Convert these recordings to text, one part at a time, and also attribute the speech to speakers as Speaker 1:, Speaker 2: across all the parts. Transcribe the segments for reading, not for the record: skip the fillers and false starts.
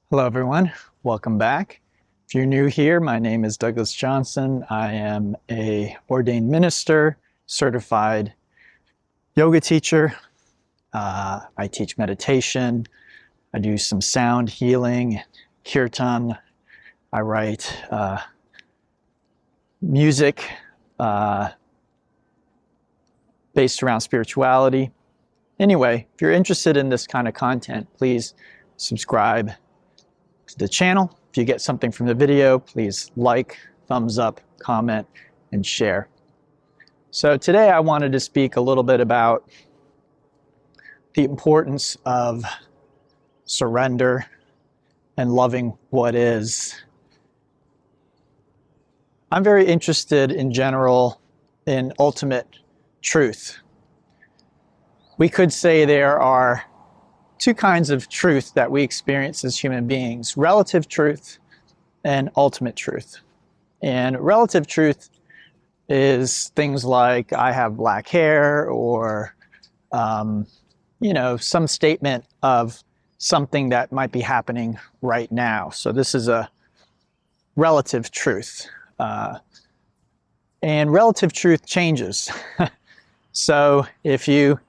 Speaker 1: Hello everyone, welcome back. If you're new here, my name is Douglas Johnson. I am a ordained minister, certified yoga teacher. I teach meditation. I do some sound healing, kirtan. I write music based around spirituality. Anyway, if you're interested in this kind of content, please subscribe to the channel. If you get something from the video, please like, thumbs up, comment, and share. So today I wanted to speak a little bit about the importance of surrender and loving what is. I'm very interested in general in ultimate truth. We could say there are two kinds of truth that we experience as human beings: relative truth and ultimate truth. And relative truth is things like I have black hair, or some statement of something that might be happening right now. So this is a relative truth. And relative truth changes. So if you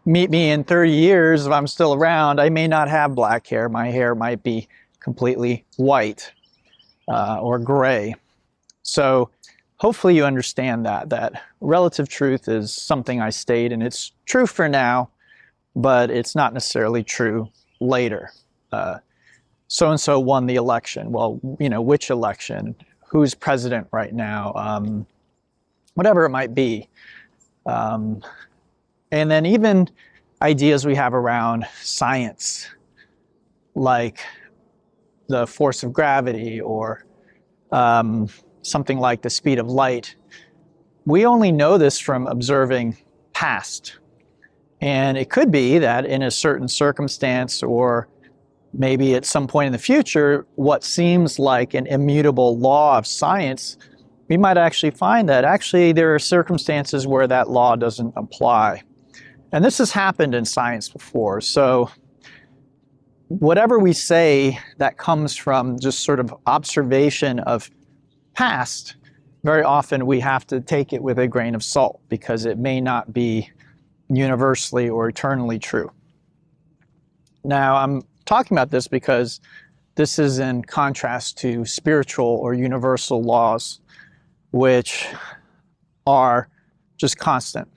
Speaker 1: meet me in 30 years, if I'm still around, I may not have black hair. My hair might be completely white or gray. So hopefully you understand that relative truth is something I state, and it's true for now, but it's not necessarily true later. So-and-so won the election. Well, which election? Who's president right now? Whatever it might be. And then even ideas we have around science, like the force of gravity or something like the speed of light. We only know this from observing past. And it could be that in a certain circumstance, or maybe at some point in the future, what seems like an immutable law of science, we might actually find that actually there are circumstances where that law doesn't apply. And this has happened in science before. So whatever we say that comes from just sort of observation of past, very often we have to take it with a grain of salt, because it may not be universally or eternally true. Now, I'm talking about this because this is in contrast to spiritual or universal laws, which are just constant.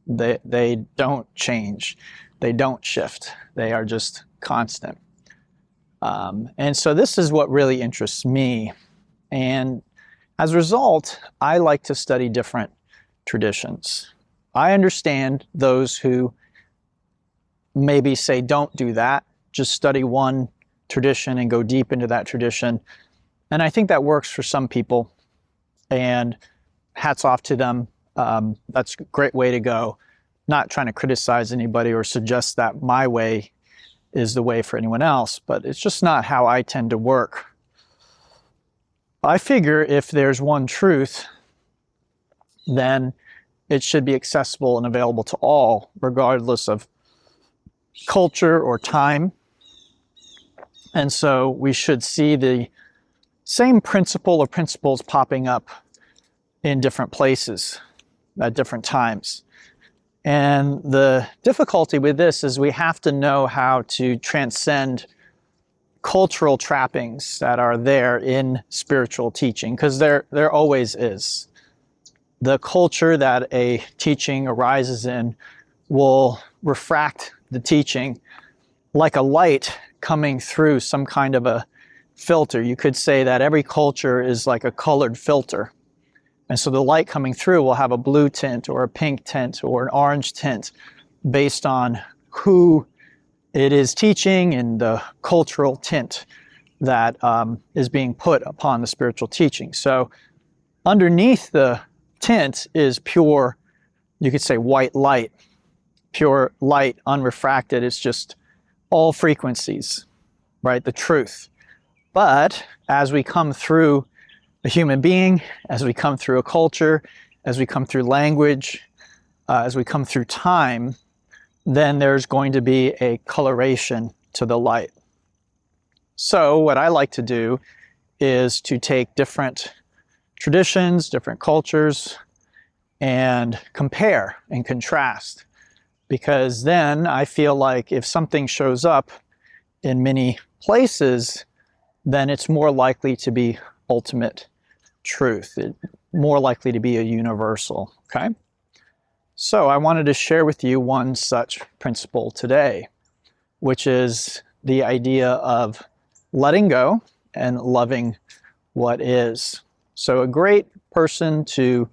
Speaker 1: They don't change. They don't shift. They are just constant. And so this is what really interests me. And as a result, I like to study different traditions. I understand those who maybe say, don't do that. Just study one tradition and go deep into that tradition. And I think that works for some people. And hats off to them. That's a great way to go. Not trying to criticize anybody or suggest that my way is the way for anyone else, but it's just not how I tend to work. I figure if there's one truth, then it should be accessible and available to all, regardless of culture or time. And so we should see the same principle or principles popping up in different places at different times. And the difficulty with this is we have to know how to transcend cultural trappings that are there in spiritual teaching, because there always is. The culture that a teaching arises in will refract the teaching like a light coming through some kind of a filter. You could say that every culture is like a colored filter. And so the light coming through will have a blue tint or a pink tint or an orange tint based on who it is teaching and the cultural tint that is being put upon the spiritual teaching. So underneath the tint is pure, you could say, white light. Pure light, unrefracted. It's just all frequencies, right? The truth. But as we come through a human being, as we come through a culture, as we come through language, as we come through time, then there's going to be a coloration to the light. So what I like to do is to take different traditions, different cultures, and compare and contrast. Because then I feel like if something shows up in many places, then it's more likely to be ultimate truth, more likely to be a universal, okay? So I wanted to share with you one such principle today, which is the idea of letting go and loving what is. So a great person to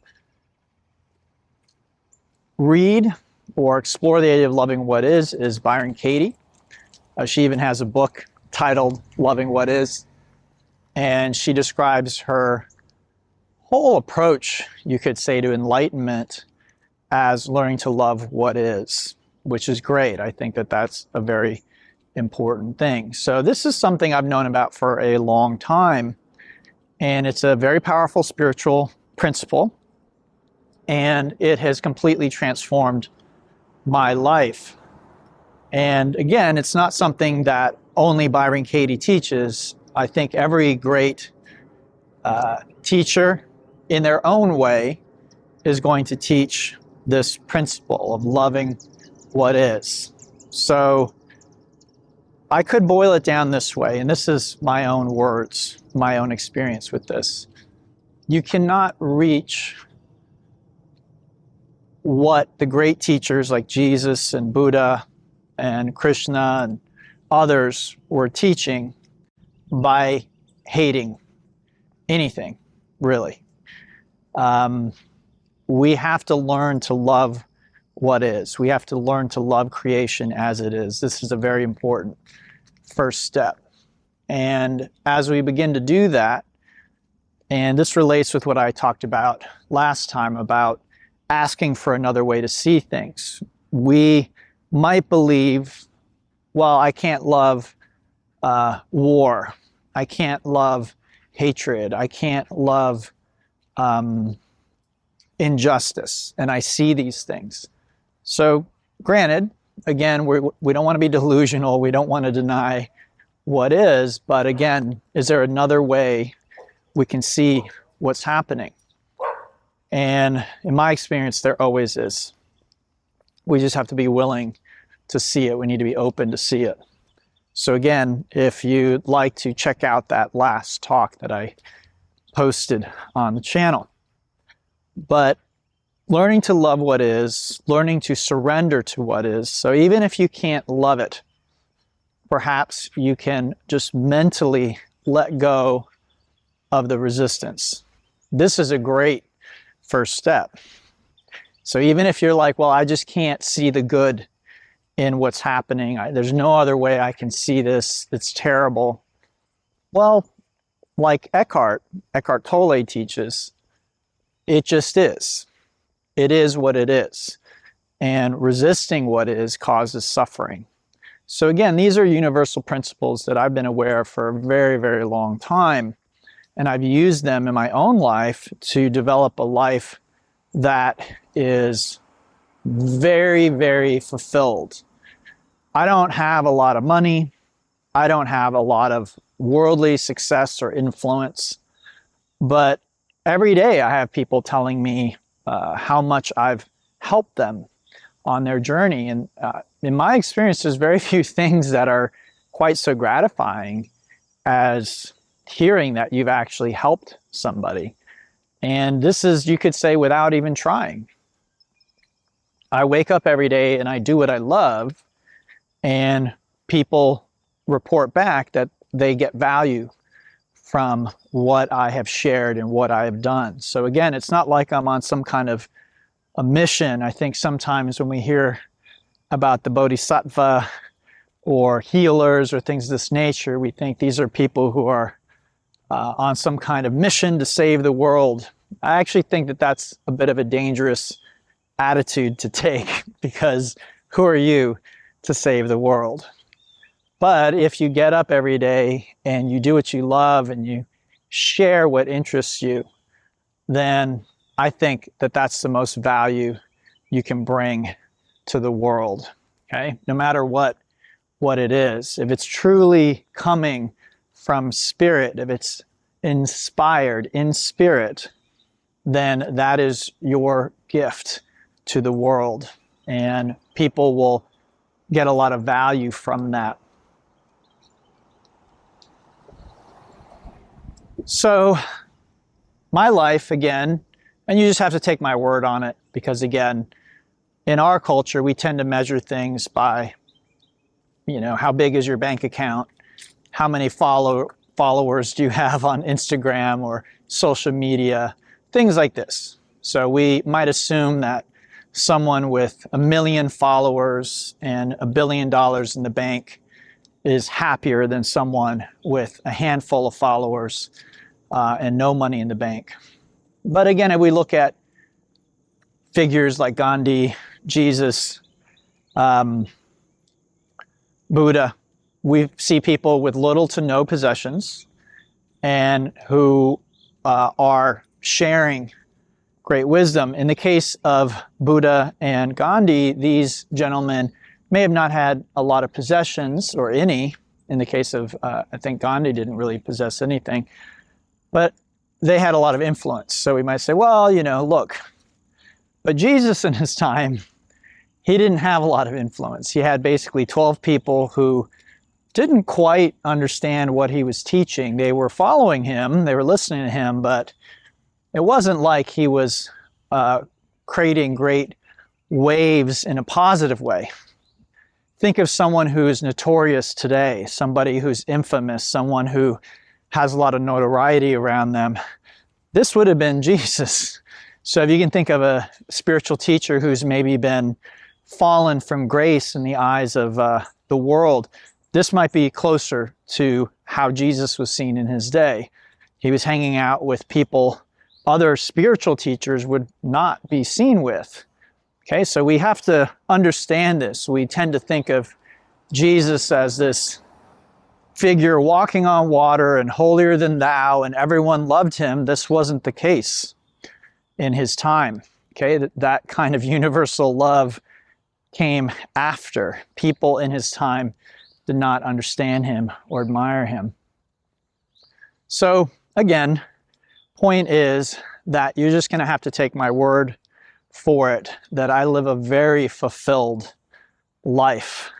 Speaker 1: read or explore the idea of loving what is Byron Katie. She even has a book titled Loving What Is, and she describes her whole approach, you could say, to enlightenment as learning to love what is, which is great. I think that that's a very important thing. So this is something I've known about for a long time, and it's a very powerful spiritual principle, and it has completely transformed my life. And again, it's not something that only Byron Katie teaches. I think every great teacher in their own way is going to teach this principle of loving what is. So I could boil it down this way, and this is my own words, my own experience with this. You cannot reach what the great teachers like Jesus and Buddha and Krishna and others were teaching by hating anything, really. We have to learn to love what is. We have to learn to love creation as it is. This is a very important first step. And as we begin to do that, and this relates with what I talked about last time about asking for another way to see things. We might believe, well, I can't love war. I can't love hatred. I can't love injustice. And I see these things. So granted, again, we don't want to be delusional. We don't want to deny what is. But again, is there another way we can see what's happening? And in my experience, there always is. We just have to be willing to see it. We need to be open to see it. So again, if you'd like to check out that last talk that I posted on the channel. But learning to love what is, learning to surrender to what is. So even if you can't love it, perhaps you can just mentally let go of the resistance. This is a great first step. So even if you're like, well, I just can't see the good in what's happening, there's no other way I can see this, it's terrible. Well, like Eckhart Tolle teaches, it just is. It is what it is. And resisting what is causes suffering. So again, these are universal principles that I've been aware of for a very, very long time. And I've used them in my own life to develop a life that is very, very fulfilled. I don't have a lot of money. I don't have a lot of worldly success or influence. But every day I have people telling me how much I've helped them on their journey. And in my experience, there's very few things that are quite so gratifying as hearing that you've actually helped somebody. And this is, you could say, without even trying. I wake up every day and I do what I love, and people report back that they get value from what I have shared and what I have done. So again, it's not like I'm on some kind of a mission. I think sometimes when we hear about the bodhisattva or healers or things of this nature, we think these are people who are on some kind of mission to save the world. I actually think that that's a bit of a dangerous attitude to take, because who are you to save the world? But if you get up every day and you do what you love and you share what interests you, then I think that that's the most value you can bring to the world, okay? No matter what it is. If it's truly coming from spirit, if it's inspired in spirit, then that is your gift to the world. And people will get a lot of value from that. So my life, again, and you just have to take my word on it, because again, in our culture, we tend to measure things by, how big is your bank account? How many followers do you have on Instagram or social media? Things like this. So we might assume that someone with 1 million followers and $1 billion in the bank is happier than someone with a handful of followers and no money in the bank. But again, if we look at figures like Gandhi, Jesus, Buddha, we see people with little to no possessions and who are sharing great wisdom. In the case of Buddha and Gandhi, these gentlemen may have not had a lot of possessions, or any. In the case of, I think Gandhi didn't really possess anything, but they had a lot of influence. So we might say, well, look, but Jesus in his time, he didn't have a lot of influence. He had basically 12 people who didn't quite understand what he was teaching. They were following him, they were listening to him, but it wasn't like he was creating great waves in a positive way. Think of someone who's notorious today, somebody who's infamous, someone who has a lot of notoriety around them. This would have been Jesus. So if you can think of a spiritual teacher who's maybe been fallen from grace in the eyes of the world, this might be closer to how Jesus was seen in his day. He was hanging out with people other spiritual teachers would not be seen with. Okay, so we have to understand this. We tend to think of Jesus as this figure walking on water and holier than thou, and everyone loved him. This wasn't the case in his time. Okay, that kind of universal love came after. People in his time did not understand him or admire him. So again, point is that you're just going to have to take my word for it, that I live a very fulfilled life.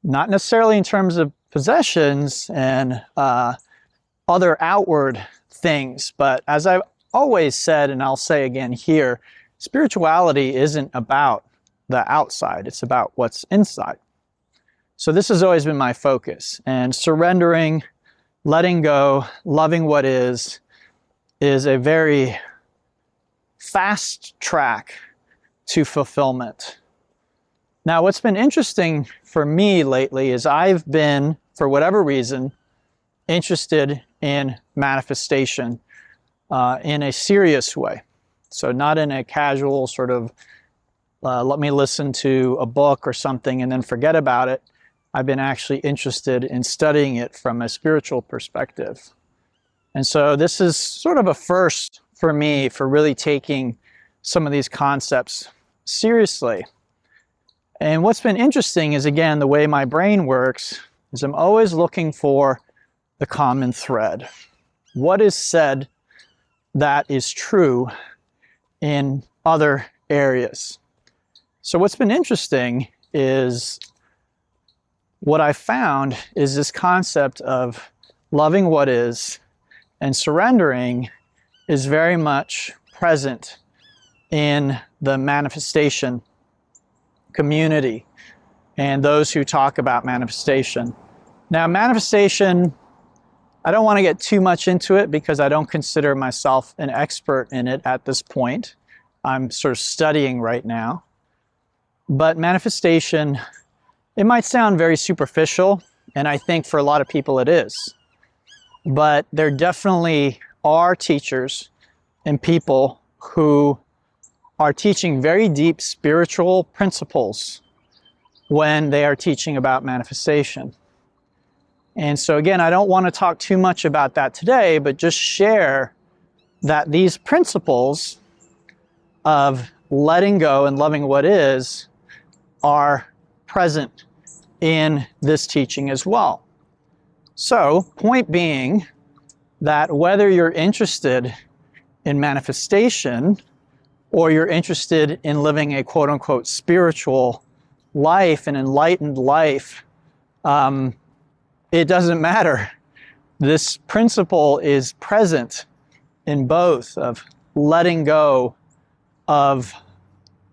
Speaker 1: Not necessarily in terms of possessions and other outward things, but as I've always said, and I'll say again here, spirituality isn't about the outside, it's about what's inside. So this has always been my focus, and surrendering, letting go, loving what is a very fast track to fulfillment. Now, what's been interesting for me lately is I've been, for whatever reason, interested in manifestation in a serious way. So not in a casual sort of, let me listen to a book or something and then forget about it. I've been actually interested in studying it from a spiritual perspective. And so this is sort of a first for me for really taking some of these concepts seriously. And what's been interesting is, again, the way my brain works is I'm always looking for the common thread. What is said that is true in other areas? So what's been interesting is what I found is this concept of loving what is and surrendering is very much present in the manifestation community and those who talk about manifestation. Now, manifestation, I don't want to get too much into it because I don't consider myself an expert in it at this point. I'm sort of studying right now. But manifestation, it might sound very superficial, and I think for a lot of people it is. But there definitely are teachers and people who are teaching very deep spiritual principles when they are teaching about manifestation. And so again, I don't want to talk too much about that today, but just share that these principles of letting go and loving what is are present in this teaching as well. So, point being that whether you're interested in manifestation or you're interested in living a quote-unquote spiritual life, an enlightened life, it doesn't matter. This principle is present in both, of letting go of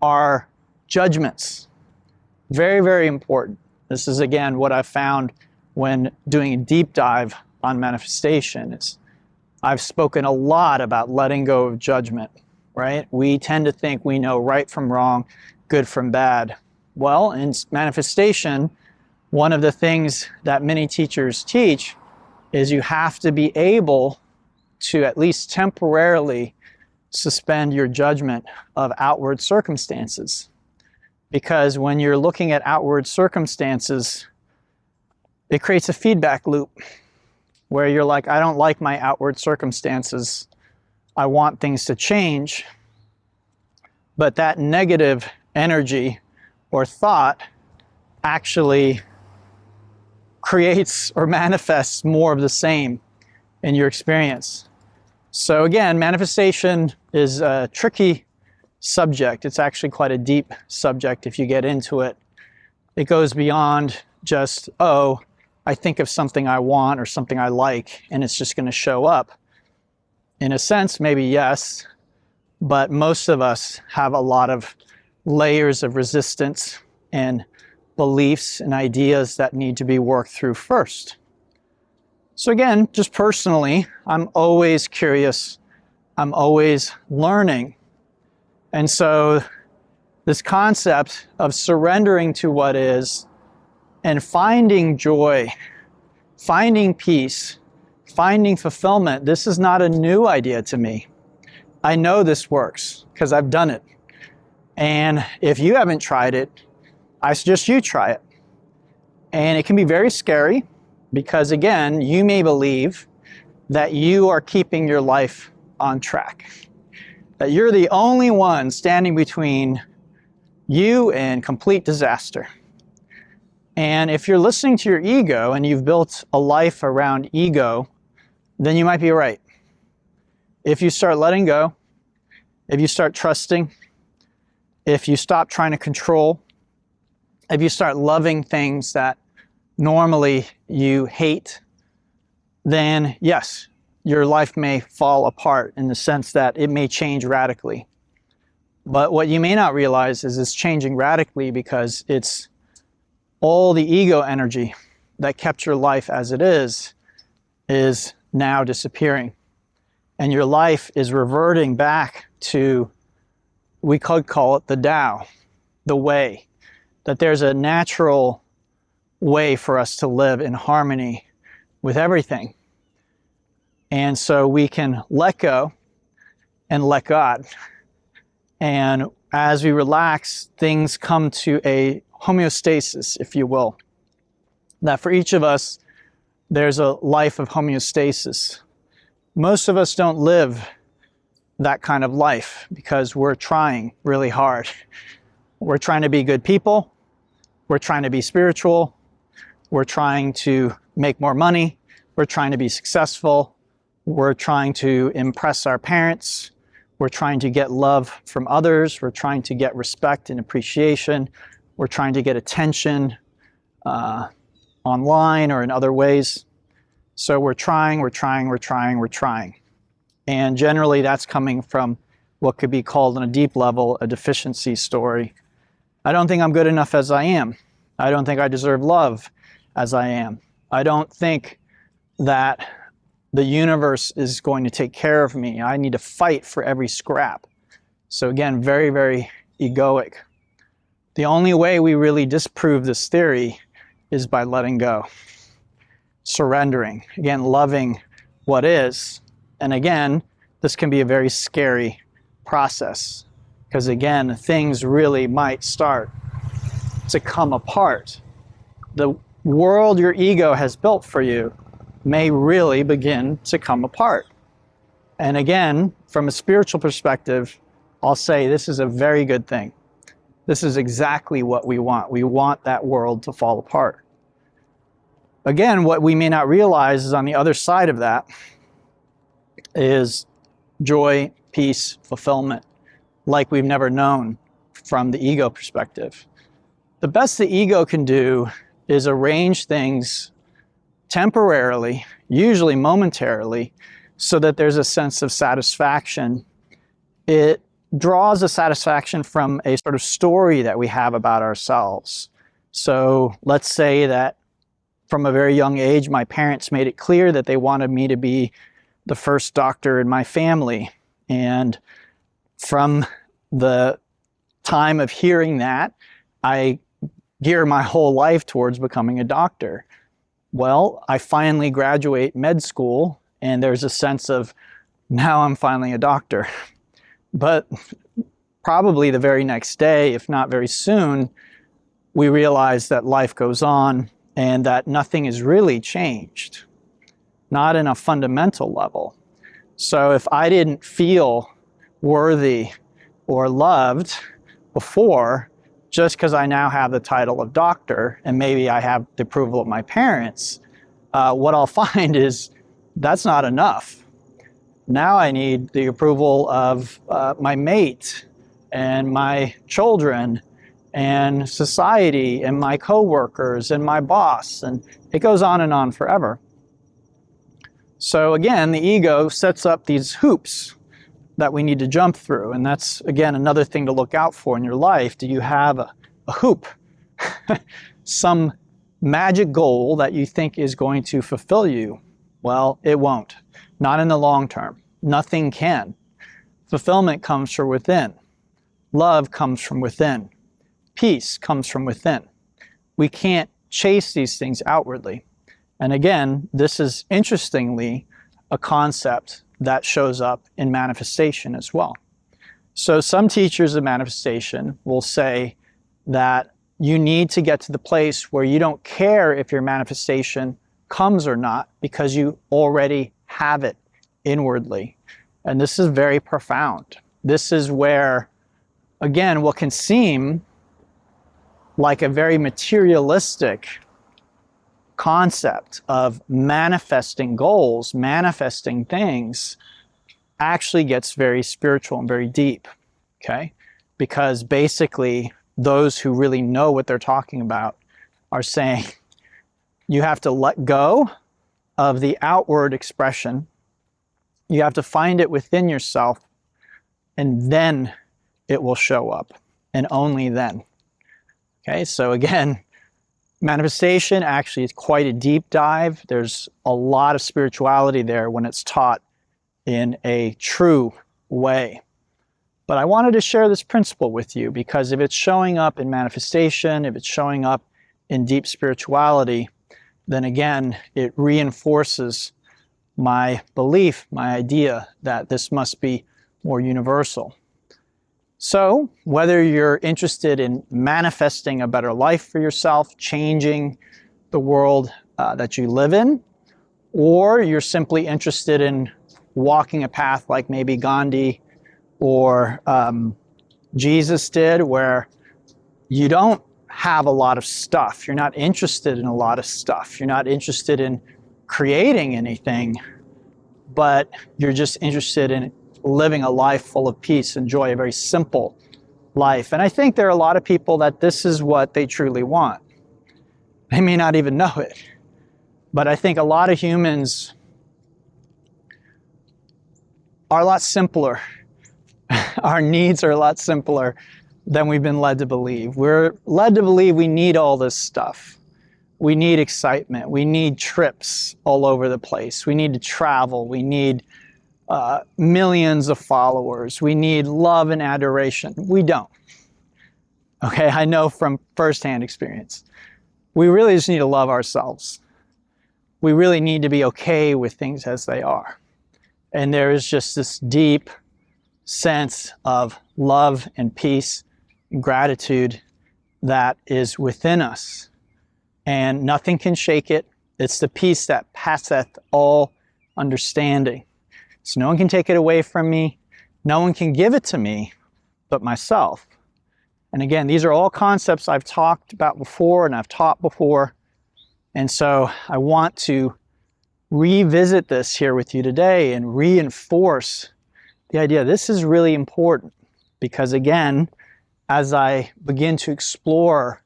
Speaker 1: our judgments. Very, very important. This is, again, what I've found when doing a deep dive on manifestation. I've spoken a lot about letting go of judgment, right? We tend to think we know right from wrong, good from bad. Well, in manifestation, one of the things that many teachers teach is you have to be able to at least temporarily suspend your judgment of outward circumstances. Because when you're looking at outward circumstances, it creates a feedback loop where you're like, I don't like my outward circumstances. I want things to change. But that negative energy or thought actually creates or manifests more of the same in your experience. So again, manifestation is a tricky subject. It's actually quite a deep subject if you get into it. It goes beyond just, oh, I think of something I want or something I like, and it's just going to show up. In a sense, maybe yes, but most of us have a lot of layers of resistance and beliefs and ideas that need to be worked through first. So again, just personally, I'm always curious. I'm always learning. And so this concept of surrendering to what is and finding joy, finding peace, finding fulfillment, this is not a new idea to me. I know this works because I've done it. And if you haven't tried it, I suggest you try it. And it can be very scary because, again, you may believe that you are keeping your life on track, that you're the only one standing between you and complete disaster. And if you're listening to your ego and you've built a life around ego, then you might be right. If you start letting go, if you start trusting, if you stop trying to control, if you start loving things that normally you hate, then yes, your life may fall apart in the sense that it may change radically. But what you may not realize is it's changing radically because it's all the ego energy that kept your life as it is now disappearing. And your life is reverting back to, we could call it the Tao, the way, that there's a natural way for us to live in harmony with everything. And so we can let go and let God. And as we relax, things come to a homeostasis, if you will. That for each of us, there's a life of homeostasis. Most of us don't live that kind of life because we're trying really hard. We're trying to be good people. We're trying to be spiritual. We're trying to make more money. We're trying to be successful. We're trying to impress our parents. We're trying to get love from others. We're trying to get respect and appreciation. We're trying to get attention online or in other ways. So we're trying. And generally that's coming from what could be called on a deep level a deficiency story. I don't think I'm good enough as I am. I don't think I deserve love as I am. I don't think that the universe is going to take care of me. I need to fight for every scrap. So again, very, very egoic. The only way we really disprove this theory is by letting go, surrendering, again, loving what is. And again, this can be a very scary process because again, things really might start to come apart. The world your ego has built for you may really begin to come apart. And again, from a spiritual perspective, I'll say this is a very good thing. This is exactly what we want. We want that world to fall apart. Again, what we may not realize is on the other side of that is joy, peace, fulfillment, like we've never known from the ego perspective. The best the ego can do is arrange things temporarily, usually momentarily, so that there's a sense of satisfaction. It draws a satisfaction from a sort of story that we have about ourselves. So let's say that from a very young age, my parents made it clear that they wanted me to be the first doctor in my family. And from the time of hearing that, I gear my whole life towards becoming a doctor. Well, I finally graduate med school, and there's a sense of, now I'm finally a doctor. But probably the very next day, if not very soon, we realize that life goes on and that nothing is really changed, not in a fundamental level. So if I didn't feel worthy or loved before, just because I now have the title of doctor and maybe I have the approval of my parents, what I'll find is that's not enough. Now I need the approval of my mate and my children and society and my coworkers and my boss, and it goes on and on forever. So again, the ego sets up these hoops that we need to jump through, and that's again another thing to look out for in your life. Do you have a hoop, some magic goal that you think is going to fulfill you? Well, it won't, not in the long term. Nothing can. Fulfillment comes from within. Love comes from within. Peace comes from within. We can't chase these things outwardly. And again, this is interestingly a concept that shows up in manifestation as well. So some teachers of manifestation will say that you need to get to the place where you don't care if your manifestation comes or not because you already have it inwardly. And this is very profound. This is where, again, what can seem like a very materialistic concept of manifesting goals, manifesting things, actually gets very spiritual and very deep, okay? Because basically, those who really know what they're talking about are saying you have to let go of the outward expression. You have to find it within yourself, and then it will show up, and only then. Okay, so again, manifestation actually is quite a deep dive. There's a lot of spirituality there when it's taught in a true way. But I wanted to share this principle with you because if it's showing up in manifestation, if it's showing up in deep spirituality, then again, it reinforces my belief, my idea that this must be more universal. So whether you're interested in manifesting a better life for yourself, changing the world that you live in, or you're simply interested in walking a path like maybe Gandhi or Jesus did, where you don't have a lot of stuff. You're not interested in a lot of stuff. You're not interested in creating anything, but you're just interested in living a life full of peace and joy, a very simple life. And I think there are a lot of people that this is what they truly want. They may not even know it, but I think a lot of humans are a lot simpler. Our needs are a lot simpler than we've been led to believe. We're led to believe we need all this stuff. We need excitement. We need trips all over the place. We need to travel. We need millions of followers. We need love and adoration. We don't. Okay, I know from firsthand experience. We really just need to love ourselves. We really need to be okay with things as they are. And there is just this deep sense of love and peace and gratitude that is within us. And nothing can shake it. It's the peace that passeth all understanding. So no one can take it away from me. No one can give it to me but myself. And again, these are all concepts I've talked about before and I've taught before. And so I want to revisit this here with you today and reinforce the idea this is really important, because again, as I begin to explore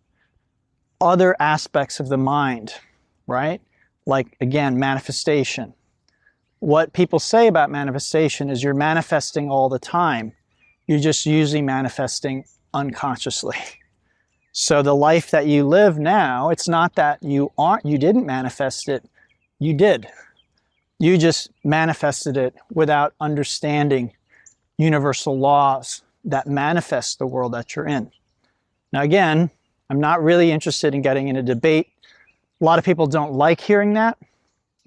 Speaker 1: other aspects of the mind, right? Like, again, manifestation. What people say about manifestation is you're manifesting all the time. You're just usually manifesting unconsciously. So the life that you live now, it's not that you didn't manifest it, you did. You just manifested it without understanding universal laws that manifest the world that you're in. Now again, I'm not really interested in getting in a debate. A lot of people don't like hearing that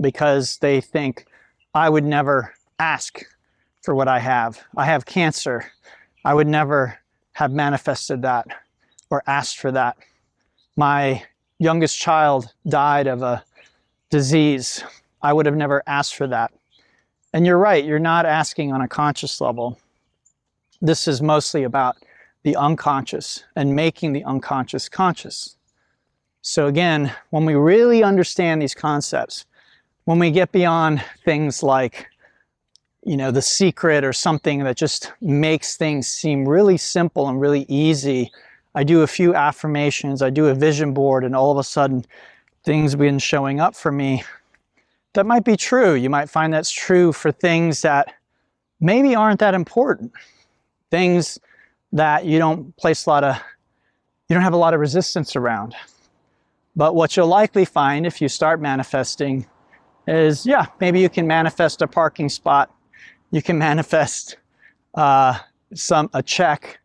Speaker 1: because they think I would never ask for what I have. I have cancer. I would never have manifested that or asked for that. My youngest child died of a disease. I would have never asked for that. And you're right, you're not asking on a conscious level. This is mostly about the unconscious and making the unconscious conscious. So again, when we really understand these concepts, when we get beyond things like, The Secret or something that just makes things seem really simple and really easy, I do a few affirmations, I do a vision board, and all of a sudden things begin showing up for me. That might be true. You might find that's true for things that maybe aren't that important. Things that you don't have a lot of resistance around. But what you'll likely find if you start manifesting is, maybe you can manifest a parking spot. You can manifest a check.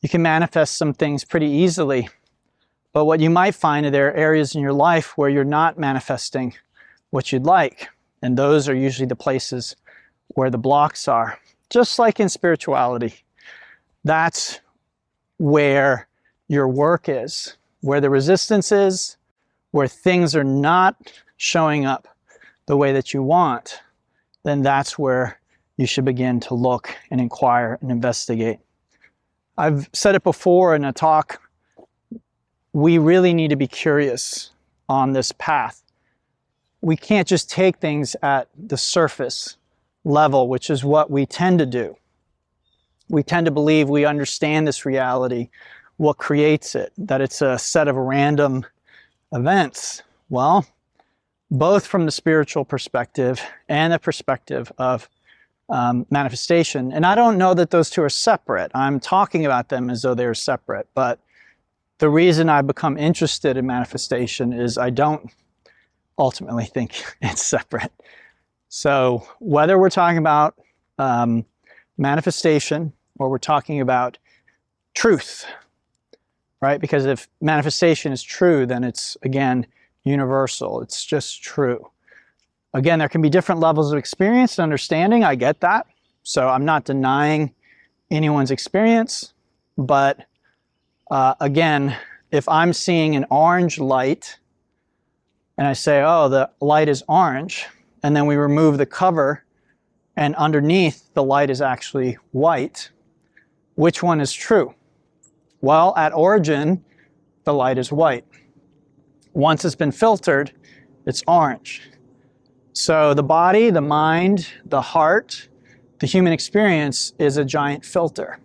Speaker 1: You can manifest some things pretty easily. But what you might find are there are areas in your life where you're not manifesting what you'd like. And those are usually the places where the blocks are. Just like in spirituality. That's where your work is, where the resistance is, where things are not showing up the way that you want, then that's where you should begin to look and inquire and investigate. I've said it before in a talk, we really need to be curious on this path. We can't just take things at the surface level, which is what we tend to do. We tend to believe we understand this reality, what creates it, that it's a set of random events. Well, both from the spiritual perspective and the perspective of manifestation. And I don't know that those two are separate. I'm talking about them as though they're separate. But the reason I've become interested in manifestation is I don't ultimately think it's separate. So whether we're talking about manifestation or we're talking about truth, right? Because if manifestation is true, then it's, again, universal. It's just true. Again, there can be different levels of experience and understanding. I get that. So I'm not denying anyone's experience. But again, if I'm seeing an orange light and I say, oh, the light is orange, and then we remove the cover and underneath the light is actually white, which one is true? Well, at origin, the light is white. Once it's been filtered, it's orange. So the body, the mind, the heart, the human experience is a giant filter.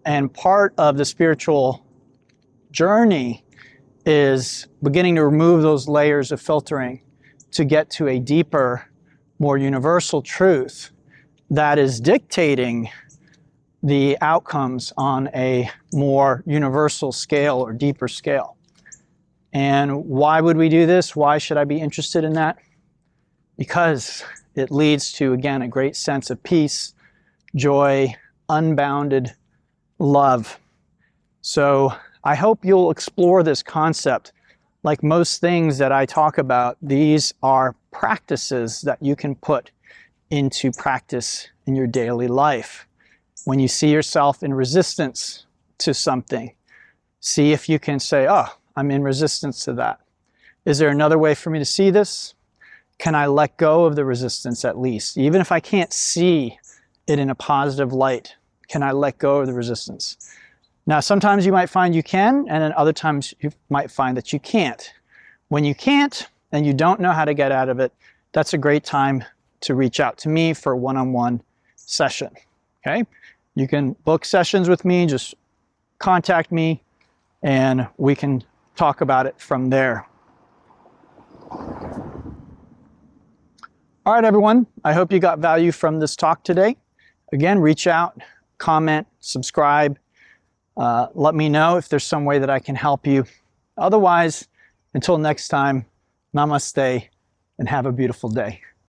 Speaker 1: And part of the spiritual journey is beginning to remove those layers of filtering to get to a deeper, more universal truth that is dictating the outcomes on a more universal scale or deeper scale. And why would we do this? Why should I be interested in that? Because it leads to, again, a great sense of peace, joy, unbounded love. So I hope you'll explore this concept. Like most things that I talk about, these are practices that you can put into practice in your daily life. When you see yourself in resistance to something, see if you can say, oh, I'm in resistance to that. Is there another way for me to see this? Can I let go of the resistance at least? Even if I can't see it in a positive light, can I let go of the resistance? Now, sometimes you might find you can, and then other times you might find that you can't. When you can't and you don't know how to get out of it, that's a great time to reach out to me for a one-on-one session, okay? You can book sessions with me, just contact me, and we can talk about it from there. All right, everyone, I hope you got value from this talk today. Again, reach out, comment, subscribe. Let me know if there's some way that I can help you. Otherwise, until next time, namaste and have a beautiful day.